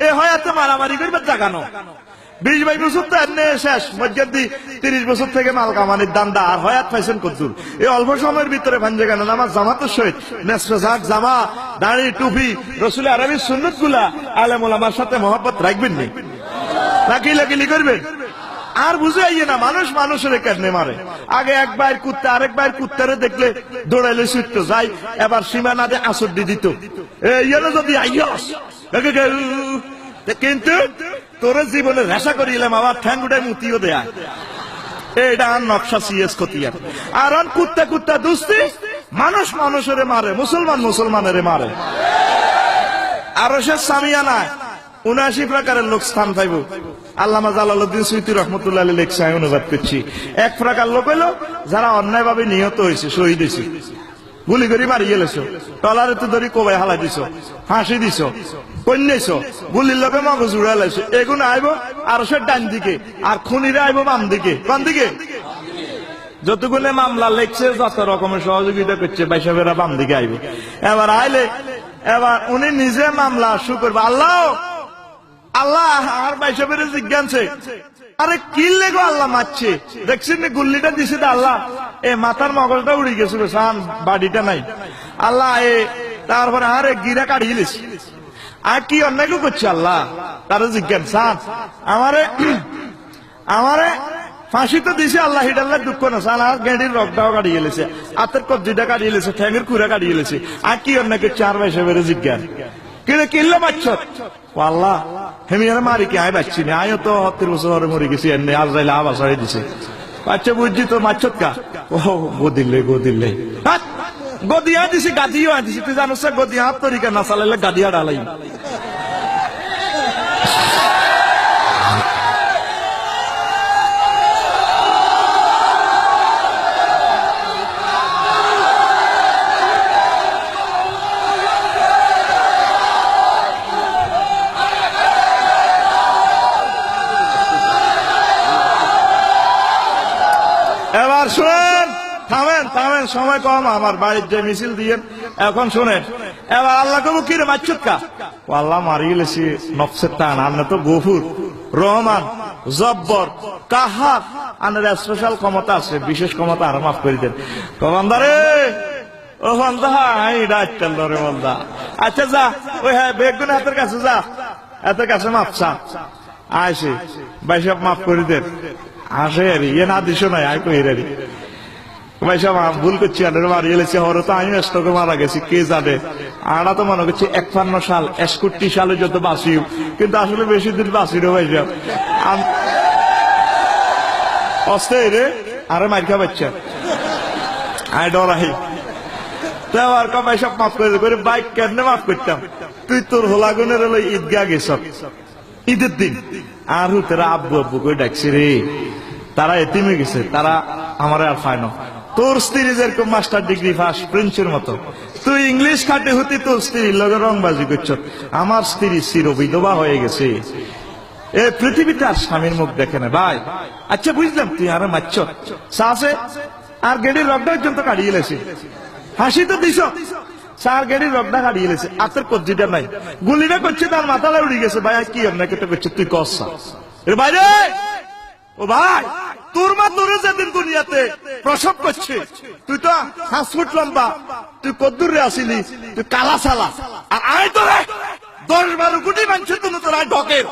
এ হয়াতে মারামারি করবে জাগানো 20-22 বছর তো এমনি শেষ মধ্যে 30 বছর থেকে মাল কামানির দান্দা আর হয়াত পাইছেন কদ্দুর এই অল্প সময়ের ভিতরে ভাঞ্জে কেন আমার জামাতের সহিত নেসফেজাক জামা দাড়ি টুপি রসুল আরবির সুন্নত গুলা আলেম ওলামার সাথে মহব্বত রাখবেন নি নাকি লাকিলি করবেন আর বুঝে আইয়ে না মানুষ মানুষের কেমনে মারে আগে একবার কুত্তা আরেকবার কুত্তারে দেখলে দৌড়াইলে ছুটতো যাই এবার সীমানা দিয়ে আসর দিয়ে দিত ইয়েলো যদি আইয়স কিন্তু তোর জীবনে রেশা করিলাম আবার ঠ্যাং উঠে মুতিও দেয়া এটা আর নকশা সিএস খতিয়ার আর কুত্তা কুত্তা দুস্তি মানুষ মানুষের মারে মুসলমান মুসলমানের মারে আরো সে সামিয়ানা 79 প্রকারের লোক স্থান পাইব আল্লামা জালালউদ্দিন সুয়ুতী রহমতুল্লাহ আলাইহি লেখছে আমি অনুবাদ করছি এক প্রকার লোক হইল যারা অন্যায়ভাবে নিহত হয়েছে শহীদ হয়েছে গুলি করে মারি গেলেছ টলারে তো ধরি কোবাই হালাই দিছ ফাঁসি দিছ কন্যাইছ গুলির লোকে মগজ উড়াই লাইছ এগুলো আইব আর সে ডান দিকে আর খুনিরা আইব বাম দিকে কোন দিকে যতগুলো মামলা লেখছে যত রকমের সহযোগিতা করছে বাইসাবেরা বাম দিকে আইব এবার আইলে এবার উনি নিজে মামলা শুরু করবে আল্লাহ আল্লাহ আর বাইসাবের জিজ্ঞানছে আরে কি লেগো আল্লাহ মারছে দেখছেন গুল্লিটা দিছে আল্লাহ এ মাথার মগজটা উড়ে গেছিল সান বাড়িটা নাই আল্লাহ এ তারপরে আরে গিরা কাটিয়ে লিছে আর কি অন্যায় করছে আল্লাহ তারা জিজ্ঞান সান আমারে ফাঁসি তো দিছে আল্লাহ হিডাল্লাহ দুঃখ না সান আর গেঁডির রক্তটাও কাটিয়ে গেছে আতের কবজিটা কাটিয়ে গেছে ঠ্যাঙের কুড়া কাটিয়ে গেছে আর কি অন্যায় করছে আর বাইসাবের জিজ্ঞান কিনলে মারছ আল্লাহ হেমিয়ার মারি কি আয় পাচ্ছি না আয়ও তো 70 বছর ধরে মরে গেছি এমনি আর যাইলে আবার সারি দিছে আচ্ছা বুঝছি তো মারছত কা ও গদিলে গদিয়া দিছি গাদিও দিছি তুই জানোস গদিয়া হাত তরিকা না চালাইলে গাদিয়া ডালাই এবার শুনেন থামেন সময় কম আমার বাড়ির যে মিছিল দিয়ে এখন শুনেন এবার আল্লাহ কবু কিরে মারছত কা আল্লাহ মারি গেলেছি নফসের টান আপনি তো গফুর রহমান জব্বর কাহার আনের স্পেশাল ক্ষমতা আছে বিশেষ ক্ষমতা আর মাফ করে দেন কমান্দারে ও বান্দা ডাক্তার রে বান্দা আচ্ছা যা ওই হ্যাঁ বেগুন হাতের কাছে যা হাতের কাছে মাপ চা আইসি বাইসব মাফ করে দেন আসে ইয়ে না দিস নাই আই কই রে ভাই সব ভুল করছি আরে মারি গেলেছি হরে তো আমি স্টকে মারা গেছি কে জানে আড়া তো মনে করছি 51 সাল 61 সালে যত বাঁচি কিন্তু আসলে বেশি দিন বাঁচি রে ভাই সব অস্তে রে আরে মার খা বাচ্চা আই ডরাই তো আর কমাই সব মাফ করে বাইক কেন মাফ করতাম তুই তোর হোলাগুনের হলো ঈদগাহ গেছ ঈদের দিন আর তারা আব্বু আব্বু করে ডাকছে রে তারা এতিমে গেছে তারা আমার আর পায় না তোর স্ত্রী যেরকম মাস্টার ডিগ্রি ফার্স্ট প্রিন্সের মতো তুই ইংলিশ খাটে হতে তোর স্ত্রীর লগে রংবাজি করছ আমার স্ত্রী চির বিধবা হয়ে গেছে এ পৃথিবীতে আর স্বামীর মুখ দেখে না ভাই আচ্ছা বুঝলাম তুই আর মারছ সাহসে আর গেডির রকটা পর্যন্ত কাটিয়ে গেছে হাসি তো দিছ চার গেড়ি রকটা কাটিয়ে গেছে আতের কবজিটা নাই গুলিটা করছে তার মাথাটা উড়ে গেছে ভাই কি আপনাকে তো করছে তুই কসা বাইরে ও ভাই তোর মা তোর যেদিন দুনিয়াতে প্রসব করছে তুই তো 5 ফুট লম্বা তুই কদ্দুরে আসিলি তুই কালা সালা আর আয় তোরে 10-12 কোটি মানুষের জন্য তোর আয় ঢকের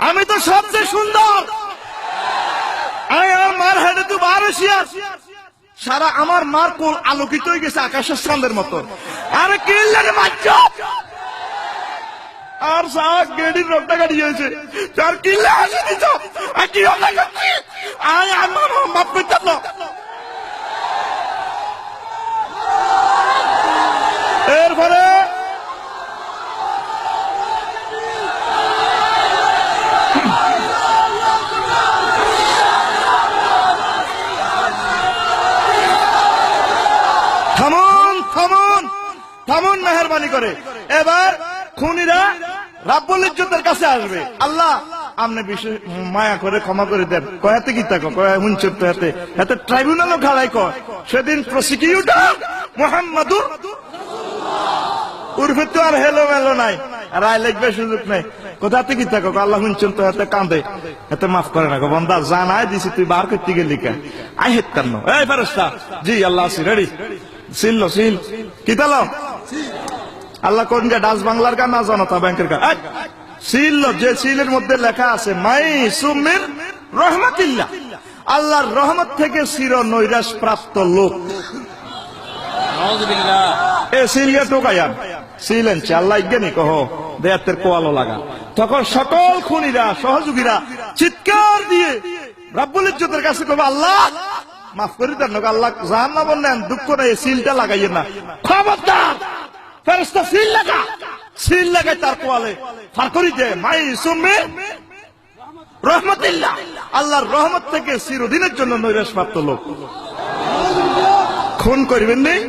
আমি তো সবচেয়ে সুন্দর আয় আমার মার হেডে তুই বার হইছিস সারা আমার মার কোল আলোকিত হয়ে গেছে আকাশের চাঁদের মতো আরে কি লাগে মারছ আর সারা গেড়ির রক্তটা কাটিয়ে গেছে তার কি লাগে দিছ আর কি হবে করছি আয় আমার মাপ করতে না এরপরে থামুন মেহরবানি করে এবার খুনিরা রাব্বুল ইজ্জতের কাছে আসবে আল্লাহ আপনি বিশেষ মায়া করে ক্ষমা করে দেন কয়াতে কি তাকো কয়া হুনচত হাতে হাতে ট্রাইব্যুনালও খাড়াই কয় সেদিন প্রসিকিউটর মুহাম্মাদুর উর্ফে তো আর হেলো মেলো নাই রায় লিখবে সুযোগ নেই। কোথা থেকে থাকো আল্লাহ শুনছেন তো হাতে কান্দে, এত মাফ করে না গো বন্দা, জানাই দিছি তুই বার করতে গেলি কে, আই হেত কান্ন এই ফেরেশতা জি আল্লাহ আছি রেডি সিল লো সিল কি তালো আল্লাহ কোন গে ডাচ বাংলার গান না জনতা ব্যাংকের গান সিল লো, যে সিলের মধ্যে লেখা আছে মাই সুমির রহমাতিল্লাহ, আল্লাহর রহমত থেকে চির নৈরাশ প্রাপ্ত লোক। এ সিলিয়া টোকায়ান ছিলেন আল্লাহ জ্ঞানী কহ দেয়াতের কোয়ালো লাগা। তখন সকল খুনিরা সহযোগীরা চিৎকার দিয়ে রাব্বুল ইজ্জতের কাছে কবে আল্লাহ মাফ করে দেন, আল্লাহ জাহান্নাম নেন, দুঃখ নেই, সিলটা লাগাইয়েন না। খবরদার ফেরেশতা সিল লাগা, সিল লাগাই তার কোয়ালে ফার করি দে মাই সুমি রহমতিল্লাহ, আল্লাহর রহমত থেকে চিরদিনের জন্য নৈরাশ প্রাপ্ত লোক। খুন করবেন নেই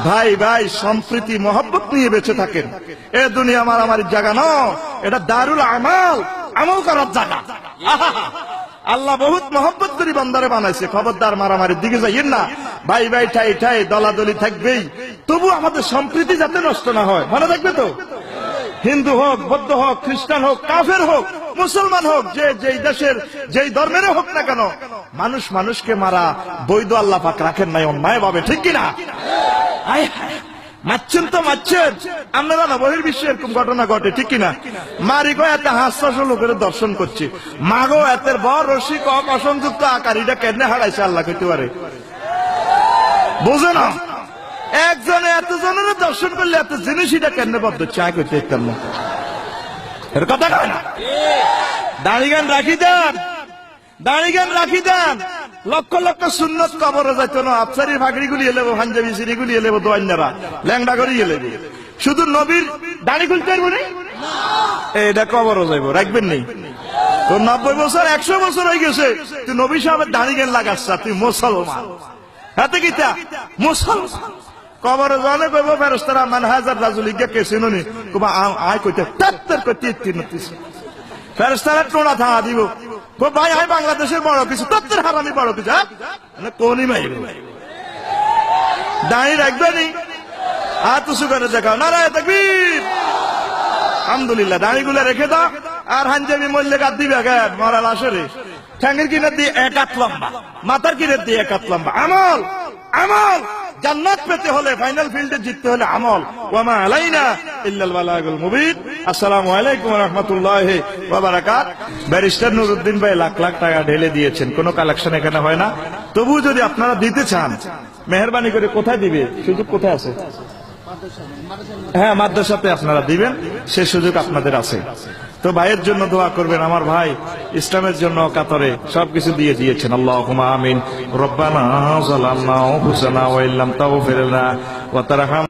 ভাই, ভাই সম্প্রীতি মহব্বত নিয়ে বেঁচে থাকেন। এ দুনিয়া আমার জায়গা ন, এটা দারুল আমাল, আমল করার জায়গা। আল্লাহ বহুত মহব্বত করে বান্দারে বানাইছে, খবরদার মারামারির দিকে যাইয়েন না। ভাই ভাই ঠাই ঠাই দলাদলি থাকবেই, তবু আমাদের সম্প্রীতি যাতে নষ্ট না হয়, ভালো থাকবে তো। হিন্দু হোক, বৌদ্ধ হোক, খ্রিস্টান হোক, কাফের হোক, মুসলমান হোক, যে যেই দেশের যেই ধর্মের হোক না কেন, মানুষ মানুষকে মারা বৈধ আল্লাহ পাক রাখেন নাই অন্যায় ভাবে, ঠিক কিনা? মারছেন তো মারছেন, আপনারা না বহির্বিশ্বে এরকম ঘটনা ঘটে, ঠিক কিনা? মারি গো এত হাস্য লোকের দর্শন করছি, মাগো এতের বড় রসিক অসংযুক্ত আকার, এটা কেন হারাইছে আল্লাহ কইতে পারে, বুঝো না? একজনে এতজনের দর্শন করলে এত জিনিস এটা কেন বদ্ধ চায় করতে ইত্যাদ না, এর কথা কয় না। দাড়িগান রাখি দেন, দাড়িগান রাখি দেন, লক্ষ লক্ষ সুন্নত কবরে যাইতো না, আফসারির ভাগড়ি গুলি এলেবো, হাঞ্জাবি সিঁড়ি গুলি এলেবো, দোয়ান্নারা ল্যাংডা করে এলেবো, শুধু নবীর দাড়ি খুলতে পারবো না, এটা কবরও যাইবো, রাখবেন নেই। তোর 90 বছর 100 বছর হয়ে গেছে, তুই নবী সাহেবের দাড়িগান লাগাচ্ছা, তুই মুসলমান হাতে গীতা মুসলমান। কবরে জানে কইব ফেরেশতারা মান হাজার রাজুল ইজ্ঞা কে চিনুনি, কবা আয় কইতে তাত্তর কইতে তিনতিস ফেরেশতারা টোনা থামা দিব, কো ভাই আয় বাংলাদেশের বড় কিছু, তাত্তর হারামি বড় কিছু, না কোনি মাইব দাঁড়ি রাখবেনি, হাত উঁচু করে দেখাও, নারায়ে তাকবীর, আলহামদুলিল্লাহ। দাঁড়িগুলো রেখে দাও, আর হাঞ্জাবি মল্লে কাট দিবে কেন, মরা লাশরে ঠ্যাঙ্গের কিনার দিয়ে 1 হাত লম্বা, মাথার কিনার দিয়ে 1 হাত লম্বা। আমল আমল, জান্নাত পেতে হলে, ফাইনাল ফিল্ডে জিততে হলে আমল। ওয়ামা আলাইনা ইল্লাল বালাগুল মুবিন। আসসালামু আলাইকুম ওয়া রাহমাতুল্লাহি ওয়া বারাকাত। ব্যারিস্টার নুরুদ্দিন ভাই লাখ লাখ টাকা ঢেলে দিয়েছেন, কোনো কালেকশন এখানে হয় না। তবু যদি আপনারা দিতে চান, মেহেরবানি করে কোথায় দিবে, সুযোগ কোথায় আছে? হ্যাঁ, মাদ্রাসাতে আপনারা দিবেন, সে সুযোগ আপনাদের আছে। তো ভাইয়ের জন্য দোয়া করবেন, আমার ভাই ইসলামের জন্য কাতরে সবকিছু দিয়ে দিয়েছেন। আল্লাহুম্মা আমিন। রব্বানা যালামনা আনফুসানা ওয়া ইল্লাম তাগফির লানা ওয়া তারহাম